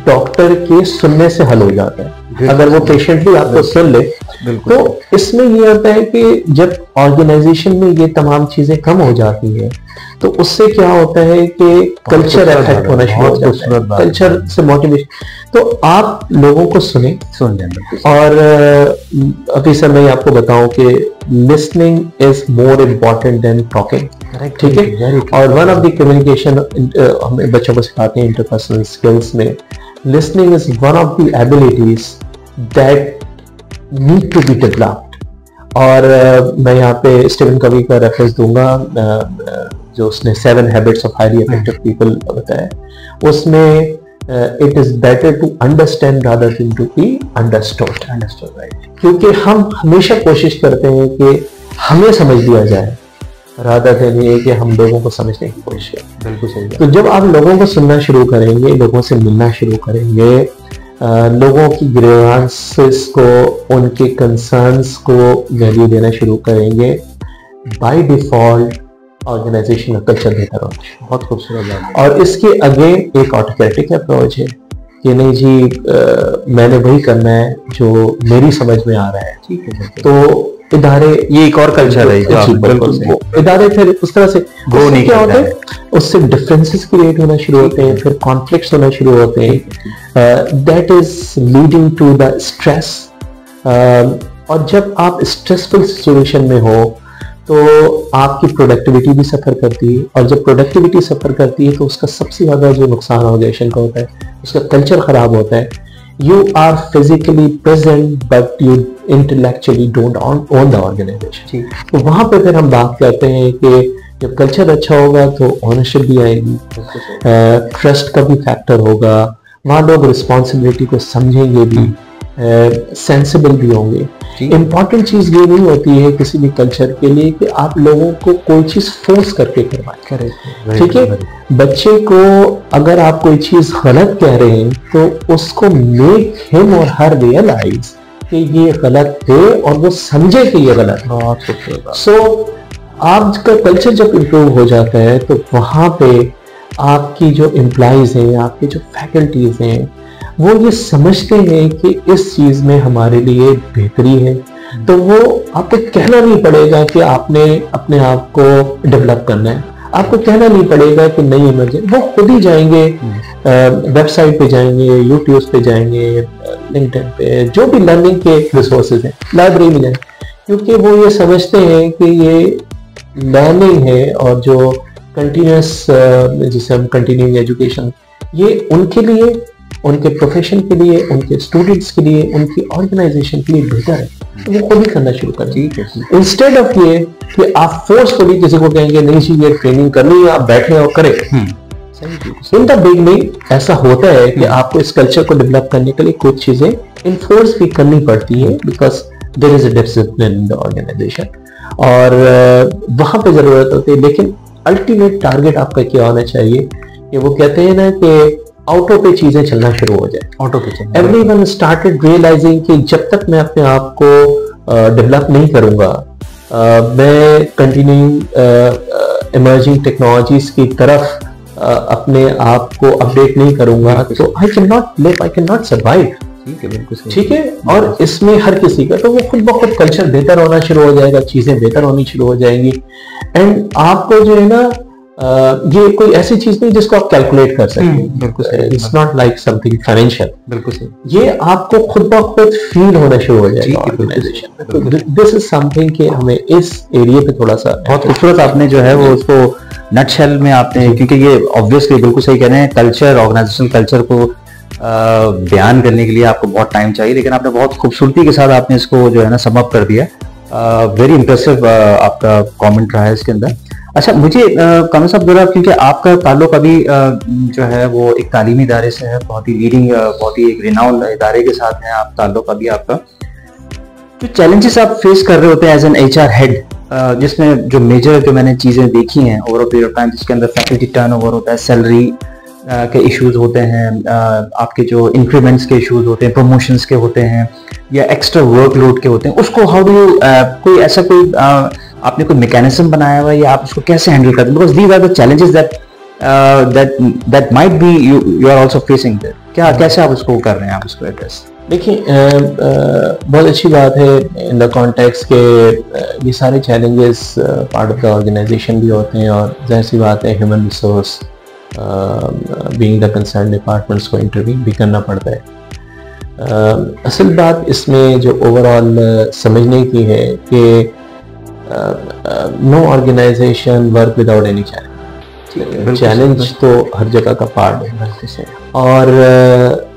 डॉक्टर के सुनने से हल हो जाता है। अगर वो पेशेंटली आपको सुन ले, तो इसमें ये होता है कि जब ऑर्गेनाइजेशन में ये तमाम चीजें कम हो जाती है तो उससे क्या होता है कि कल्चर इफेक्ट होना शुरू हो जाता है, कल्चर से मोटिवेशन। तो आप लोगों को सुने और अभी सर मैं आपको बताऊं कि listening is more important then talking. ठीक है, और वन ऑफ द कम्युनिकेशन हम बच्चों को सिखाते हैं इंटरपर्सनल स्किल्स में, listening is one of the abilities that need to be developed. और मैं यहाँ पे स्टीवन कवी का रेफरेंस दूंगा, जो उसने 7 habits of highly effective people बताया। उसमें it is better to understand rather than to be understood. Right, क्योंकि हम हमेशा कोशिश करते हैं कि हमें समझ लिया जाए रादर देन ये कि हम लोगों को समझने की कोशिश करें। बिल्कुल सही। तो जब आप लोगों को सुनना शुरू करेंगे, लोगों से मिलना शुरू करेंगे, लोगों की ग्रीवेंसेस को, उनके कंसर्न्स को वैल्यू देना शुरू करेंगे, बाय डिफॉल्ट ऑर्गेनाइजेशन का कल्चर बेहतर होना चाहिए। बहुत खूबसूरत बात। और इसके अगेन एक ऑटोक्रेटिक अप्रोच है कि नहीं जी मैंने वही करना है जो मेरी समझ में आ रहा है। ठीक है। तो इदारे, ये एक और कल्चर है, बिल्कुल इदारे फिर उस तरह से ग्रो नहीं क्या होता करता है, उससे डिफरेंसेस क्रिएट होना शुरू होते हैं, फिर कॉन्फ्लिक्ट्स होना शुरू होते हैं, that is leading to the stress. और जब आप स्ट्रेसफुल सिचुएशन में हो तो आपकी प्रोडक्टिविटी भी सफर करती है, और जब प्रोडक्टिविटी सफर करती है तो उसका सबसे ज्यादा जो नुकसान ऑर्गेनाइजेशन का होता है, उसका कल्चर खराब होता है। You are physically present but you intellectually don't own the organization। तो वहां पे फिर हम बात करते हैं कि जब कल्चर अच्छा होगा तो ओनरशिप भी आएगी, ट्रस्ट का भी फैक्टर होगा, वहां लोग रिस्पॉन्सिबिलिटी को समझेंगे भी, सेंसिबल भी होंगे। इम्पॉर्टेंट चीज ये नहीं होती है किसी भी कल्चर के लिए कि आप लोगों को कोई चीज फोर्स करके करवाएं। ठीक है, बच्चे को अगर आप कोई चीज गलत कह रहे हैं तो उसको मेक हिम और हर रियलाइज कि ये गलत है और वो समझे कि ये गलत है। सो आज का कल्चर जब इम्प्रूव हो जाता है तो वहां पे आपकी जो एम्प्लॉइज हैं, आपके जो फैकल्टीज हैं, वो ये समझते हैं कि इस चीज में हमारे लिए बेहतरी है, तो वो आपको कहना नहीं पड़ेगा कि आपने अपने आप को डेवलप करना है, आपको कहना नहीं पड़ेगा कि नहीं इमरजेंसी, वो खुद ही जाएंगे, वेबसाइट पे जाएंगे, यूट्यूब पे जाएंगे, लिंक्डइन पे, जो भी लर्निंग के रिसोर्सेज हैं, लाइब्रेरी में जाएंगे, क्योंकि वो ये समझते हैं कि ये लर्निंग है और जो कंटिन्यूस जिसे हम कंटिन्यूइंग एजुकेशन, ये उनके लिए, उनके प्रोफेशन के लिए, उनके स्टूडेंट्स के लिए, उनकी ऑर्गेनाइजेशन के लिए बेहतर है, तो वो खुद ही करना शुरू करें। इंस्टेड ऑफ ये कि आप फोर्सफुली किसी को कहेंगे नहीं जी ये ट्रेनिंग करनी है, आप बैठे और करें। इन द बिगनिंग ऐसा होता है कि आपको इस कल्चर को डेवलप करने के लिए कुछ चीजें इन्फोर्स भी करनी पड़ती है, because there is a discipline in the organization, और वहां पे जरूरत होती है। लेकिन अल्टीमेट टारगेट आपका क्या होना चाहिए कि वो कहते हैं ना कि ऑटो पे चीजें चलना शुरू हो जाए। ऑटो पे चलना। एवरीवन स्टार्टेड रियलाइजिंग कि जब तक मैं अपने आप को डेवलप नहीं करूंगा, मैं कंटिन्यूइंग इमर्जिंग टेक्नोलॉजीज की तरफ अपने आप को अपडेट नहीं करूंगा तो I can not live, I can not survive. ठीक है, और इसमें हर किसी का तो वो खुद ब खुद कल्चर बेहतर होना शुरू हो जाएगा, चीजें बेहतर होनी शुरू हो जाएंगी, एंड आपको जो है ना ये कोई ऐसी चीज नहीं जिसको आप कैलकुलेट कर सकते, it's not like something financial. बिल्कुल सही, ये आपको खुद ब खुद फील होना शुरू हो जाएगा ऑर्गेनाइजेशन। दिस इज समथिंग कि हमें इस एरिया पे थोड़ा सा, बहुत खूबसूरत आपने जो है वो उसको नटशेल में आपने, क्योंकि ये ऑब्वियसली बिल्कुल सही कह रहे हैं, कल्चर, ऑर्गेनाइजेशनल कल्चर को बयान करने के लिए आपको बहुत टाइम चाहिए, लेकिन आपने बहुत खूबसूरती के साथ आपने इसको जो है ना सम अप कर दिया। वेरी इंप्रेसिव आपका कमेंट रहा है इसके अंदर। अच्छा, मुझे कामिल साहब जरा, क्योंकि आपका ताल्लुक अभी जो है वो एक तालीमी इदारे से है, बहुत ही लीडिंग, बहुत ही एक रिनाउंड इदारे के साथ है आप ताल्लुक अभी आपका, जो चैलेंजेस आप फेस कर रहे होते हैं एज एन HR हेड, जिसमें जो मेजर जो मैंने चीजें देखी हैं over a period of time, जिसके अंदर फैकल्टी टर्नओवर होता है, सैलरी के इश्यूज होते हैं, आपके जो इंक्रीमेंट्स के इश्यूज होते हैं, प्रमोशंस के होते हैं, या एक्स्ट्रा वर्कलोड के होते हैं, उसको हाउ डू यू, कोई ऐसा कोई आपने कोई मैकेनिज्म बनाया हुआ है या आप उसको कैसे हैंडल करते हैं? Because these are the challenges that might be you are also facing that, क्या कैसे आप उसको कर रहे हैं, आप उसको एड्रेस? देखिए, बहुत अच्छी बात है इन द कॉन्टेक्स्ट के ये सारे challenges part of the organization भी होते हैं, और जाहिर सी बात है human resource being the concern departments को इंटरव्यू भी करना पड़ता है। असल बात इसमें जो ओवरऑल समझने की है कि no organization work without any challenge. Challenge तो हर जगह का पार्ट है, और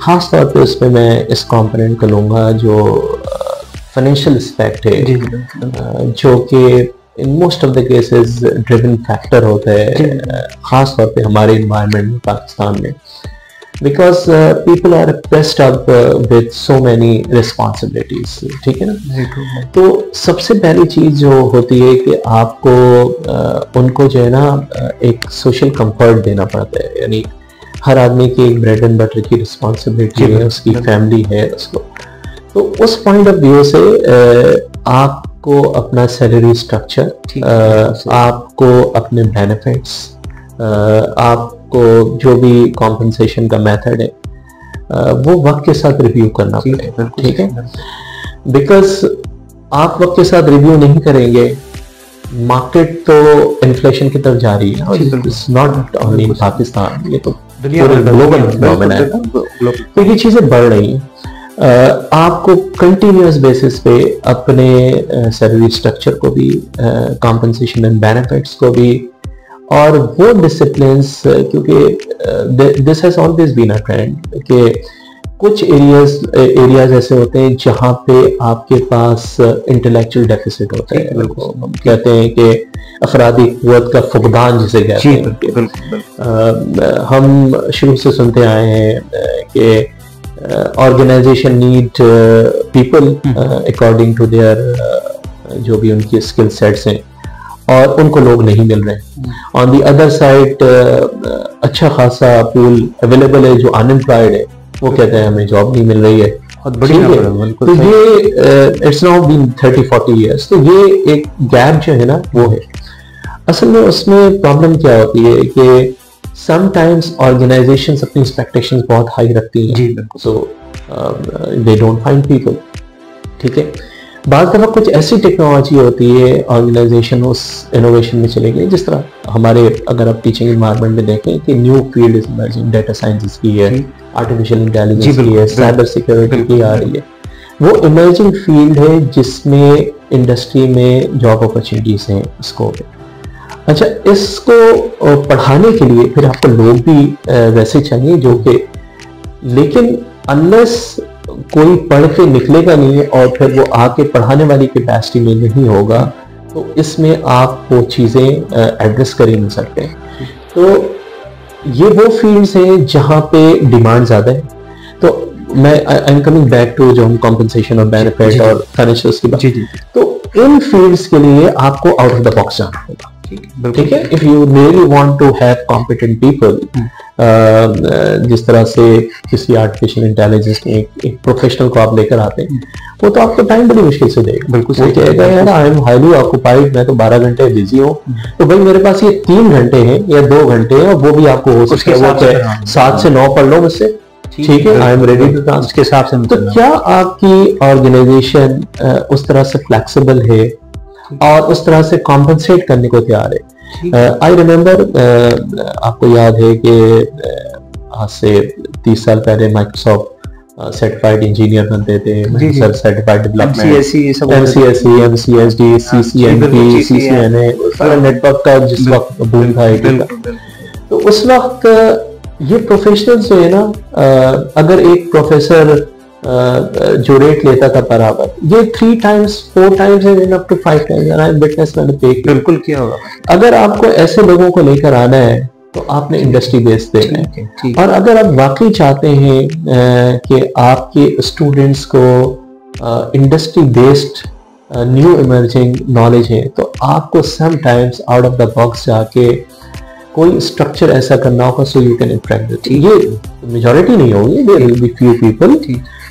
ख़ास तौर पे उसमें मैं इस कंपोनेंट को लूँगा जो फाइनेंशियल एस्पेक्ट है, जो कि in most of the cases driven factor होता है, ख़ास तौर पे हमारे इन्वायरमेंट में, पाकिस्तान में, because people are pressed up with so many responsibilities. ठीक है ना, तो सबसे पहली चीज जो होती है कि आपको उनको जो है ना एक सोशल कंफर्ट देना पड़ता है, यानी हर आदमी की एक ब्रेड एंड बटर की रिस्पॉन्सिबिलिटी है, उसकी फैमिली है उसको, तो उस पॉइंट ऑफ व्यू से आप आपको अपना सैलरी स्ट्रक्चर, आपको अपने बेनिफिट्स, आपको जो भी कॉम्पनसेशन का मेथड है वो वक्त के साथ रिव्यू करना पड़ेगा, ठीक है। बिकॉज आप वक्त के साथ रिव्यू नहीं करेंगे, मार्केट तो इन्फ्लेशन की तरफ जा रही है, it's not only in Pakistan, ये तो ग्लोबल फिनोमेना है। तो ये चीजें बढ़ रही हैं। आपको कंटिन्यूअस बेसिस पे अपने सैलरी स्ट्रक्चर को भी, कॉम्पनसेशन एंड बेनिफिट्स को भी, और वो डिसिप्लिन्स, क्योंकि this has always been a trend कि कुछ एरियाज ऐसे होते हैं जहां पे आपके पास इंटेलेक्चुअल डेफिसिट होता है। हम कहते हैं कि अफरादी कुव्वत का फुकदान जिसे कहते हैं। हम शुरू से सुनते आए हैं कि organization need people according to their जो भी उनकी स्किल सेट्स हैं, और उनको लोग नहीं मिल रहे। ऑन दी अदर साइड अच्छा खासा पूल अवेलेबल है जो अनएम्प्लॉयड है, वो कहते हैं हमें जॉब नहीं मिल रही है। तो ये इट्स नाउ बीन 30-40 इयर्स। तो ये एक गैप जो है ना वो है। असल में उसमें प्रॉब्लम क्या होती है कि समटाइम्स ऑर्गेनाइजेशंस अपनी एक्सपेक्टेशंस बहुत हाई रखती हैं, सो दे डोंट फाइंड पीपल, ठीक है। बाद दफा कुछ ऐसी टेक्नोलॉजी होती है, ऑर्गेनाइजेशन उस इनोवेशन में चले गए, जिस तरह हमारे, अगर आप टीचिंग इन्वायरमेंट में देखें कि new field is emerging, data sciences की है, आर्टिफिशियल इंटेलिजेंस की है, साइबर सिक्योरिटी की आ रही है। वो इमर्जिंग फील्ड है जिसमें इंडस्ट्री में जॉब अपॉर्चुनिटीज हैं, स्कोप है। अच्छा, इसको पढ़ाने के लिए फिर आपको लोग भी वैसे चाहिए जो कि, लेकिन अनलेस कोई पढ़ के निकलेगा नहीं और फिर वो आके पढ़ाने वाली कैपेसिटी में नहीं होगा, तो इसमें आप वो चीज़ें एड्रेस कर ही नहीं सकते। तो ये वो फील्ड्स हैं जहाँ पे डिमांड ज़्यादा है। तो मैं I am coming back to जो हम कॉम्पनसेशन और बेनिफिट और फाइनेंशियल्स की बात, तो इन फील्ड्स के लिए आपको आउट ऑफ द बॉक्स जाना होगा, ठीक है। If you really want to have competent people, जिस तरह से किसी आर्टिफिशियल इंटेलिजेंस के एक प्रोफेशनल को आप लेकर आते हैं, वो तो आपको टाइम बड़ी मुश्किल से देगा। बिल्कुल वो कहेगा यार आई एम हाईली ऑक्युपाइड, मैं तो 12 घंटे बिजी हूँ, तो भाई मेरे पास ये 3 घंटे हैं या 2 घंटे हैं, वो भी आपको हो सकता है वो 7 से 9 पढ़ लो मुझसे, ठीक है, I am ready to trans के हिसाब से। तो क्या आपकी ऑर्गेनाइजेशन उस तरह से फ्लेक्सिबल है और उस तरह से कॉम्पनसेट करने को तैयार है? आई रिमेम्बर, आपको याद है कि आज से 30 साल पहले माइक्रोसॉफ्ट सर्टिफाइड इंजीनियर बनते थे, certified development, MCSE, MCSD, CCNP, CCNA, network का जिस वक्त बूम था, तो उस वक्त ये प्रोफेशनल्स जो है ना, अगर एक प्रोफेसर जो रेट लेता था बराबर, ये 3 times 4 times and up to 5 times, and I witness मैंने पे बिल्कुल किया होगा। अगर आपको ऐसे लोगों को लेकर आना है तो आपने इंडस्ट्री बेस देना है, और अगर आप वाकई चाहते हैं कि आपके स्टूडेंट्स को industry based new emerging knowledge है, तो आपको sometimes out of the box जाके कोई स्ट्रक्चर ऐसा करना होगा सो यू कैन इंटरेक्ट। ये मेजॉरिटी नहीं होगी, there will be few people,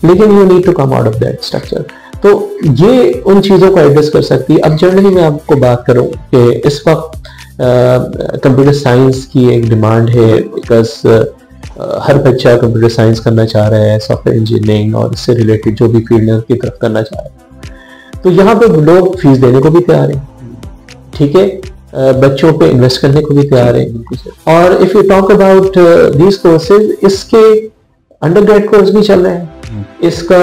लेकिन you need to come out of that structure. तो ये उन चीज़ों को एड्रेस कर सकती है। अब जनरली मैं आपको बात करूं कि इस वक्त कंप्यूटर साइंस की एक डिमांड है, बिकॉज हर बच्चा कंप्यूटर साइंस करना चाह रहा है, सॉफ्टवेयर इंजीनियरिंग और इससे रिलेटेड जो भी फील्ड की तरफ करना चाह रहा है। तो यहाँ पे लोग फीस देने को भी तैयार हैं, ठीक है, बच्चों पे इन्वेस्ट करने को भी तैयार है। और if you talk about these courses, इसके अंडरग्रेड कोर्स भी चल रहे हैं, इसका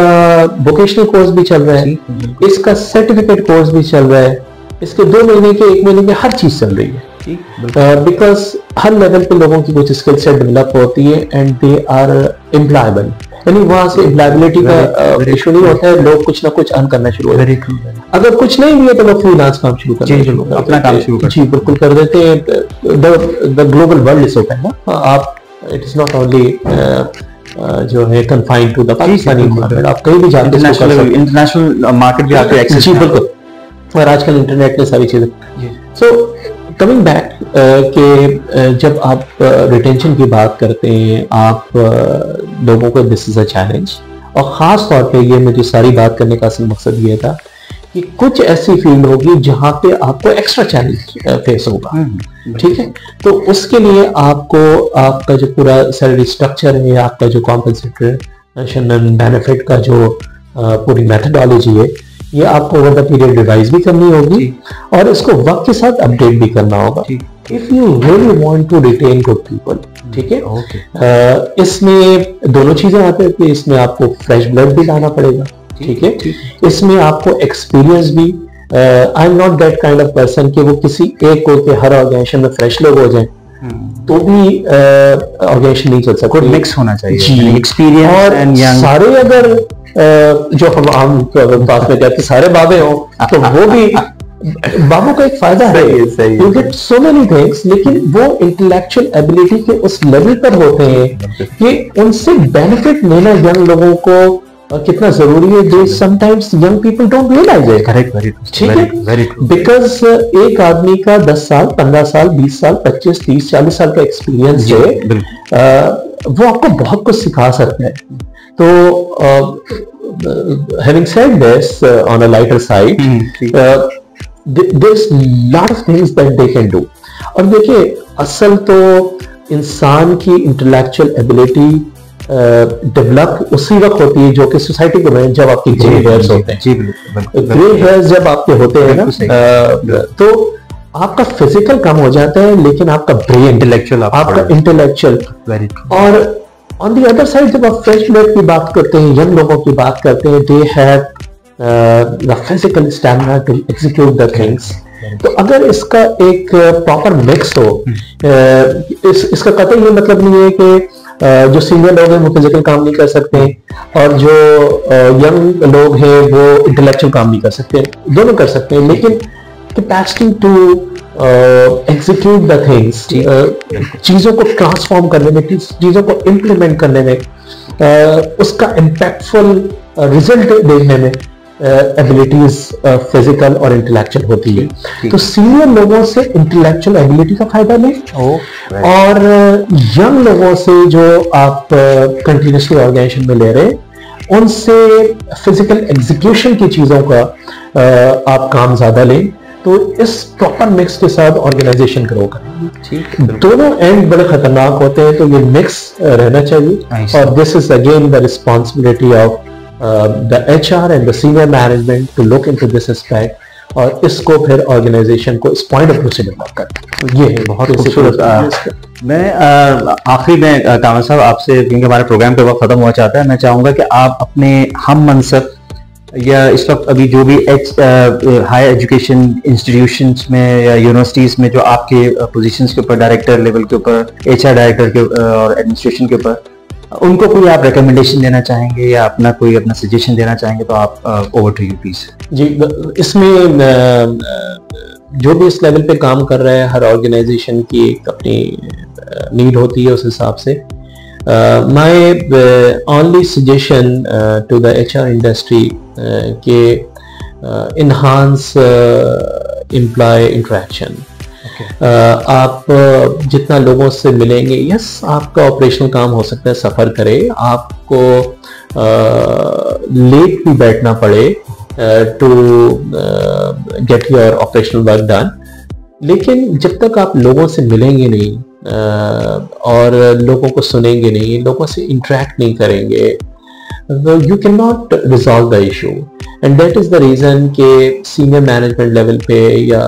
वोकेशनल कोर्स भी चल रहा है, इसका सर्टिफिकेट कोर्स भी चल रहा है, इसके 2 महीने के 1 महीने के हर चीज चल रही है, बिकॉज हर लेवल पे लोगों की कुछ स्किल सेट डेवलप होती है एंड दे आर एम्प्लॉयबल। यानी वहां से एम्प्लॉयबिलिटी का इशू नहीं होता है, लोग कुछ ना कुछ अर्न करना शुरू होते हैं। अगर कुछ नहीं भी है तो लोग फ्रीलांस काम शुरू करते हैं, अपना काम शुरू करते हैं। जी बिल्कुल कर देते हैं। The global world is open ना, आप इट इज नॉट ओनली जो है confined to the Pakistani market, आप कहीं भी जाके इंटरनेशनल मार्केट भी आपके एक्सेस। जी बिल्कुल, और आजकल इंटरनेट में सारी चीजें। सो कमिंग बैक कि जब आप रिटेंशन की बात करते हैं, आप लोगों को दिस इज अ चैलेंज, और ख़ास तौर पे ये मुझे सारी बात करने का असल मकसद ये था कि कुछ ऐसी फील्ड होगी जहां पे आपको एक्स्ट्रा चैलेंज फेस होगा। ठीक है, तो उसके लिए आपको आपका जो पूरा सैलरी स्ट्रक्चर है, आपका जो कॉम्पेंसेशन एंड बेनिफिट का जो पूरी मेथडोलॉजी है, ये आपको ओवर द पीरियड रिवाइज भी करनी होगी और इसको वक्त के साथ अपडेट भी करना होगा if you really want to retain good people. ठीक है, इसमें दोनों चीजें आती है कि इसमें आपको फ्रेश ब्लड भी लाना पड़ेगा। ठीक है, इसमें आपको एक्सपीरियंस भी, I am not that kind of person कि वो किसी एक को के हर ऑर्गेनाइजेशन में फ्रेश लोग हो जाएं तो भी ऑर्गेनाइजेशन नहीं चल सकता। मिक्स होना चाहिए एक्सपीरियंस एंड यंग। सारे अगर जो हम आम बात में कहते सारे बाबे हो तो वो भी बाबू का एक फायदा है, you get so many things, लेकिन वो इंटेलेक्चुअल एबिलिटी के उस लेवल पर होते हैं कि उनसे बेनिफिट लेना यंग लोगों को कितना जरूरी है। They sometimes young people don't realize it. Correct, ठीक है, बिकॉज एक आदमी का 10 साल 15 साल 20 साल 25 30 40 साल का एक्सपीरियंस है, वो आपको बहुत कुछ सिखा सकता है। तो having said this, on a lighter side, there's lot of things that they can do। और देखिए, असल तो इंसान की इंटेलेक्चुअल एबिलिटी डेवलप उसी वक्त होती है जो कि सोसाइटी में जब आपकी ग्रे हेयर्स होते हैं। ग्रे हेयर्स जब आपके होते हैं ना, तो आपका फिजिकल कम हो जाता है लेकिन आपका ब्रेन इंटेलेक्चुअल और ऑन दी अदर साइड जब आप फ्रेश ब्लड की बात करते हैं, यंग लोगों की बात करते हैं, they have the physical stamina to execute the things. तो अगर इसका एक प्रॉपर मिक्स हो, इसका कतई ये मतलब नहीं है कि जो सीनियर लोग हैं वो फिजिकल काम नहीं कर सकते और जो यंग लोग हैं वो इंटेलेक्चुअल काम नहीं कर सकते, दोनों कर सकते हैं, लेकिन capacity to execute the things, चीजों को ट्रांसफॉर्म करने में, चीजों को इम्प्लीमेंट करने में, उसका इम्पैक्टफुल रिजल्ट देखने में एबिलिटीज फिजिकल और इंटेलेक्चुअल होती है। तो सीनियर लोगों से इंटेलेक्चुअल एबिलिटी का फायदा लें और यंग लोगों से जो आप कंटिन्यूसली ऑर्गेनाइजेशन में ले रहे हैं उनसे फिजिकल एग्जीक्यूशन की चीजों का आप काम ज्यादा लें। तो इस प्रॉपर मिक्स के साथ ऑर्गेनाइजेशन ग्रो करें। दोनों एंड बड़े खतरनाक होते हैं, तो ये मिक्स रहना चाहिए और this is again the responsibility of the HR and the senior management to look into this aspect और इसको फिर ऑर्गेनाइजेशन को इस पॉइंट ऑफ व्यू से डेवलप करें। तो ये है बहुत खूबसूरत। मैं आखिरी में कामल साहब आपसे, क्योंकि हमारे प्रोग्राम का वक्त खत्म हुआ चाहता है, मैं चाहूंगा कि आप अपने हम मनसब या इस वक्त अभी जो भी हायर एजुकेशन इंस्टीट्यूशंस में या यूनिवर्सिटीज में जो आपके पोजीशंस के ऊपर, डायरेक्टर लेवल के ऊपर, HR डायरेक्टर के और एडमिनिस्ट्रेशन के ऊपर, उनको कोई आप रिकमेंडेशन देना चाहेंगे या अपना सजेशन देना चाहेंगे, तो आप ओवर टू यू प्लीज। जी, इसमें जो भी इस लेवल पे काम कर रहा है, हर ऑर्गेनाइजेशन की एक अपनी नीड होती है, उस हिसाब से my only suggestion to the HR industry के enhance employee interaction। आप जितना लोगों से मिलेंगे, यस आपका ऑपरेशनल काम हो सकता है सफर करे, आपको लेट भी बैठना पड़े to get your operational work done, लेकिन जब तक आप लोगों से मिलेंगे नहीं और लोगों को सुनेंगे नहीं, लोगों से इंटरेक्ट नहीं करेंगे, you can not resolve the issue. And that is the reason के सीनियर मैनेजमेंट लेवल पे या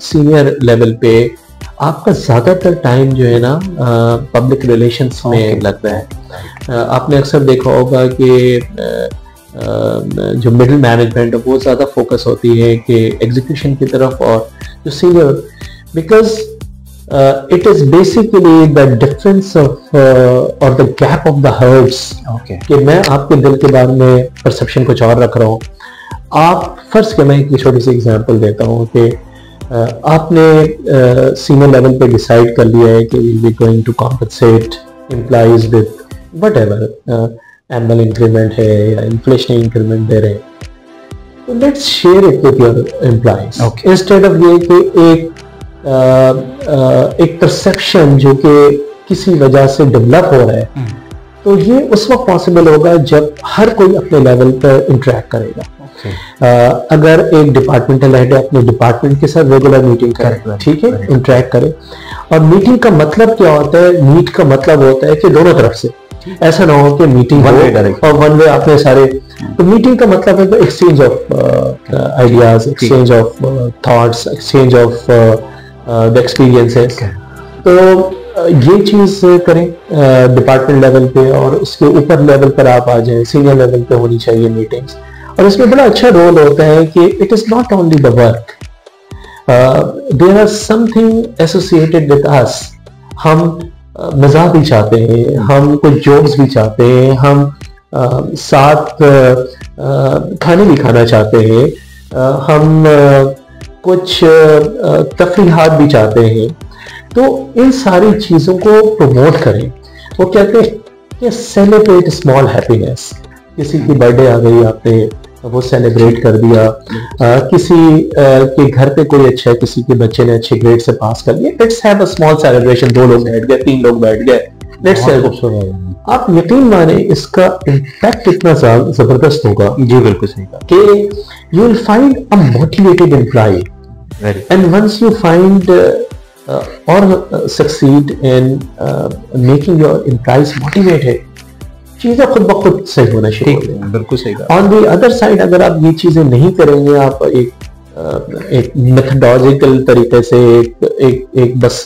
सीनियर लेवल पे आपका ज्यादातर टाइम जो है ना पब्लिक रिलेशंस में लगता है। आपने अक्सर देखा होगा कि जो मिडिल मैनेजमेंट है वो ज्यादा फोकस होती है कि एग्जीक्यूशन की तरफ, और जो senior, because it is basically the difference of or the gap of the herds। कि मैं आपके दिल के बारे में परसेप्शन कुछ और रख रहा हूँ। आप फर्स्ट के, मैं एक छोटी सी एग्जांपल देता हूँ कि आपने सीनियर लेवल पे डिसाइड कर लिया है कि we'll be going to compensate employees with whatever annual increment है या inflation increment दे रहे हैं, तो let's share it with your employees instead of ये कि एक परसेप्शन जो कि किसी वजह से डेवलप हो रहा है, तो ये उस वक्त पॉसिबल होगा जब हर कोई अपने लेवल पर इंटरेक्ट करेगा। अगर एक डिपार्टमेंटल हेड है, अपने डिपार्टमेंट के साथ रेगुलर मीटिंग करे, ठीक है, इंटरेक्ट करे। और मीटिंग का मतलब क्या होता है? मीट का मतलब होता है कि दोनों तरफ से, ऐसा ना हो कि मीटिंग हो और वन वे आपने सारे, तो मीटिंग का मतलब है exchange of ideas, exchange of thoughts, exchange of the experiences. तो ये चीज करें डिपार्टमेंट लेवल पे, और उसके ऊपर लेवल पर आप आ जाए, सीनियर लेवल पे होनी चाहिए मीटिंग्स। और इसमें बड़ा अच्छा रोल होता है कि it is not only the work, there are something associated with us. हम मजाक भी चाहते हैं, हम कुछ जोक्स भी चाहते हैं, हम साथ खाने भी खाना चाहते हैं, हम कुछ तफरीहात भी चाहते हैं। तो इन सारी चीजों को प्रमोट करें। वो कहते हैं कि सेलिब्रेट स्मॉल हैप्पीनेस। किसी की बर्थडे आ गई, आपने वो सेलिब्रेट कर दिया, किसी के घर पे कोई अच्छा है, किसी के बच्चे ने अच्छे ग्रेड से पास कर लिया, let's have a small celebration. 2 लोग बैठ गए, 3 लोग बैठ गए, लेट्स सेलिब्रेट। आप यकीन माने इसका इम्पैक्ट इतना जबरदस्त होगा, जी बिल्कुल सही कहा, कि you will find a motivated employee, and once you find or succeed in making your employees motivated, चीजें खुद ब खुद सही होना शुरू हो जाएंगी। बिल्कुल सही। ऑन दी अदर साइड अगर आप ये चीजें नहीं करेंगे, आप एक मेथडोलॉजिकल तरीके से एक बस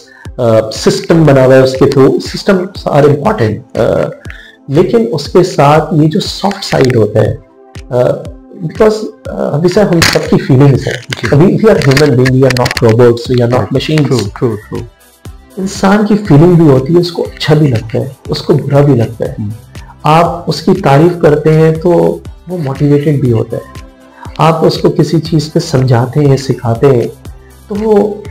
सिस्टम बना हुआ है, उसके थ्रू सिस्टम आर इम्पॉर्टेंट, लेकिन उसके साथ ये जो सॉफ्ट साइड होता है, बिकॉज अभी सर हम सबकी फीलिंग्स है, अभी we are human being, we are not robots, we are not machines. True. इंसान की फीलिंग भी होती है, उसको अच्छा भी लगता है, उसको बुरा भी लगता है। आप उसकी तारीफ करते हैं तो वो मोटिवेटेड भी होता है। आप उसको किसी चीज पे समझाते हैं, सिखाते हैं, तो वो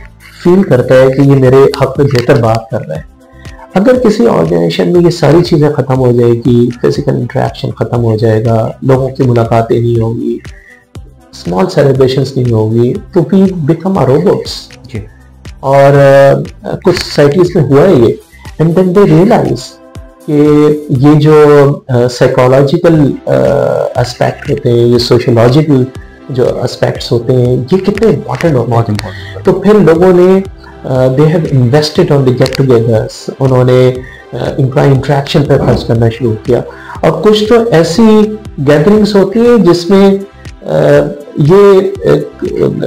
फील करता है कि ये मेरे हक में बेहतर बात कर रहा है। अगर किसी ऑर्गेनाइजेशन में ये सारी चीजें खत्म हो जाएगी, फिजिकल इंटरेक्शन खत्म हो जाएगा, लोगों की मुलाकातें नहीं होगी, स्मॉल सेलिब्रेशंस नहीं होगी, तो वी बिकम अ रोबोट्स। और कुछ सोसाइटीज में हुआ है ये, एंड देन दे रियलाइज कि ये जो साइकोलॉजिकल एस्पेक्ट होते हैं, ये सोशोलॉजिकल जो एस्पेक्ट्स होते हैं, ये कितने इंपॉर्टेंट होते हैं। तो फिर लोगों ने they have invested on the get togethers, उन्होंने इंटरेक्शन पर खर्च करना शुरू किया। और कुछ तो ऐसी गैदरिंग्स होती है जिसमें ये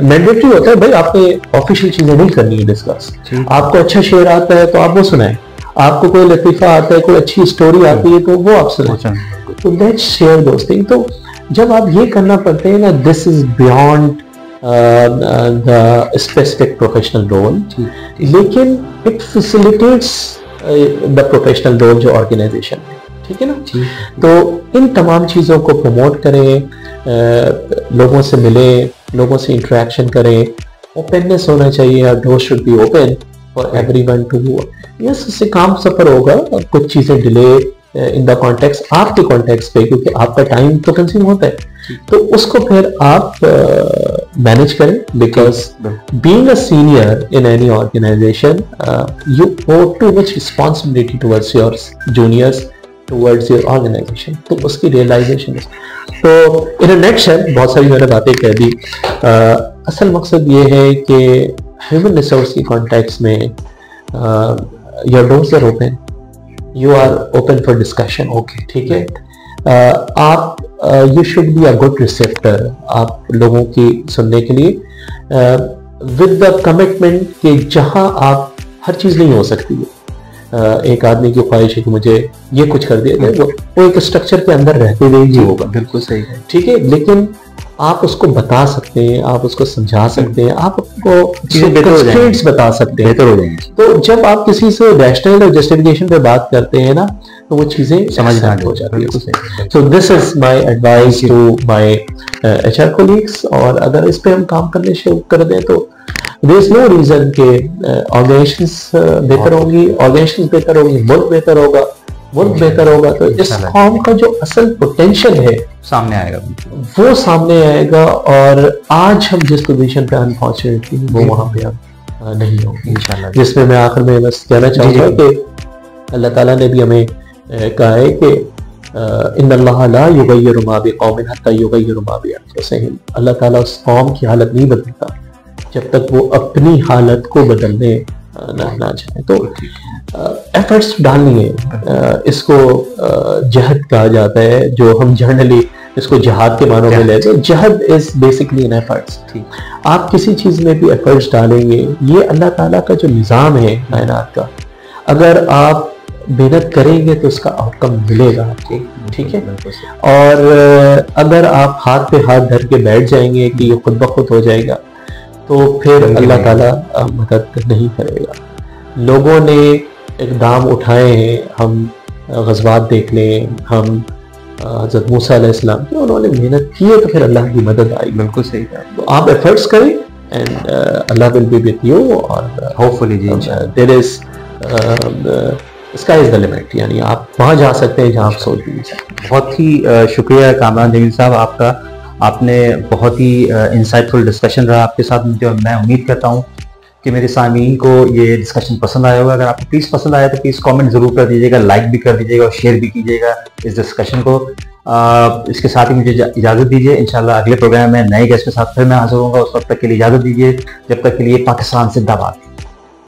मैंडेटरी होता है, भाई आपने ऑफिशियल चीजें नहीं करनी है डिस्कस। आपको अच्छा शेर आता है तो आप वो सुनाएं, आपको कोई लतीफा आता है, कोई अच्छी स्टोरी आती है तो वो आप सुनाएं, तो लेट्स शेयर दोस थिंग्स। तो जब आप ये करना पड़ते हैं ना, this is beyond the specific professional role, लेकिन it facilitates the professional role जो organization है, ठीक है ना। तो इन तमाम चीज़ों को प्रमोट करें, लोगों से मिलें, लोगों से इंटरेक्शन करें, ओपननेस होना चाहिए, door should be open for everyone to go. Yes, इससे काम सफर होगा, कुछ चीज़ें डिले इन द कॉन्टेक्स्ट, आपके कॉन्टेक्स्ट पे, क्योंकि आपका टाइम तो कंज्यूम होता है, तो उसको फिर आप मैनेज करें। Because being a senior in any organisation, you owe too much responsibility towards your juniors, towards your organisation. तो उसकी रियलाइजेशन। तो इन अ नटशेल बहुत सारी मैंने बातें कह दी। असल मकसद ये है कि ह्यूमन रिसोर्स की कॉन्टेक्स्ट में your doors are open, you are open for discussion. Okay, ठीक है। आप you should be a good receptor, आप लोगों की सुनने के लिए, विद द कमिटमेंट कि जहां आप हर चीज नहीं हो सकती है। एक आदमी की ख्वाहिश है कि मुझे ये कुछ कर दिया जाए, वो एक स्ट्रक्चर के अंदर रहते हुए ही होगा। बिल्कुल सही है, ठीक है। लेकिन आप उसको बता सकते हैं, आप उसको समझा सकते हैं, आप उसको कंस्ट्रेंट्स बता सकते हैं, बेहतर हो जाएंगे। तो जब आप किसी से रैशनल और जस्टिफिकेशन पे बात करते हैं ना, तो वो चीजें समझना हो जाती है। So this is my advice to my HR colleagues. और अगर इस पे हम काम करने शुरू कर दें तो देयर इज नो रीजन के ऑर्गेनाइजेशंस बेहतर होंगी, ऑर्गेनाइजेशंस बेहतर होंगी, मुल्क बेहतर होगा, मुल्क बेहतर होगा, तो इस कौम का जो असल पोटेंशियल है सामने आएगा, वो सामने आएगा। और आज हम जिस पोजीशन पे अनफॉर्चुनेटली वो वहां पे अब नहीं होगी इंशाल्लाह। जिसमें मैं आखिर में बस कहना चाहूंगा कि अल्लाह ताला ने भी हमें कहा है कि इन्नल्लाह ला युगय्यिरु मा बिक़ौमिन हत्ता युगय्यिरु मा बिअन्फुसिहिम। अल्लाह ताला उस कौम की हालत नहीं बदलता जब तक वो अपनी हालत को बदलने ना चाहे। तो एफर्ट्स डालनी है, इसको जहद कहा जाता है, जो हम जनरली इसको जहाद के मानों में लेते हैं। जहद इज बेसिकली एन एफर्ट्स। आप किसी चीज में भी एफर्ट्स डालेंगे, ये अल्लाह ताला का जो निज़ाम है कायनात का, अगर आप मेहनत करेंगे तो उसका आउटकम मिलेगा आपको, ठीक है। और अगर आप हाथ पे हाथ धर के बैठ जाएंगे कि ये खुद ब खुद हो जाएगा, तो फिर अल्लाह ताला मदद नहीं करेगा। लोगों ने इक़दाम उठाए हैं, हम ग़ज़वात देख लें, हम हज़रत मूसा अलैहिस्सलाम की, उन्होंने मेहनत की है तो फिर अल्लाह की मदद आई। बिल्कुल सही कहा। तो आप एफर्ट्स करें and Allah will be with you, और होपफुली जी there is sky is the limit, यानी आप वहाँ जा सकते हैं जहाँ आप सोच भी नहीं सकते। बहुत ही शुक्रिया कामरान जमील साहब आपका, आपने बहुत ही इंसाइटफुल डिस्कशन रहा आपके साथ मुझे। मैं उम्मीद करता हूँ कि मेरे सामीन को ये डिस्कशन पसंद आया होगा। अगर आपको प्लीज़ पसंद आया तो प्लीज़ कमेंट ज़रूर कर दीजिएगा, लाइक भी कर दीजिएगा और शेयर भी कीजिएगा इस डिस्कशन को। इसके साथ ही मुझे इजाज़त दीजिए। इंशाल्लाह अगले प्रोग्राम में नए गेस्ट के साथ फिर मैं हाजिर होऊंगा। उस वक्त तक के लिए इजाज़त दीजिए। जब तक के लिए पाकिस्तान जिंदाबाद।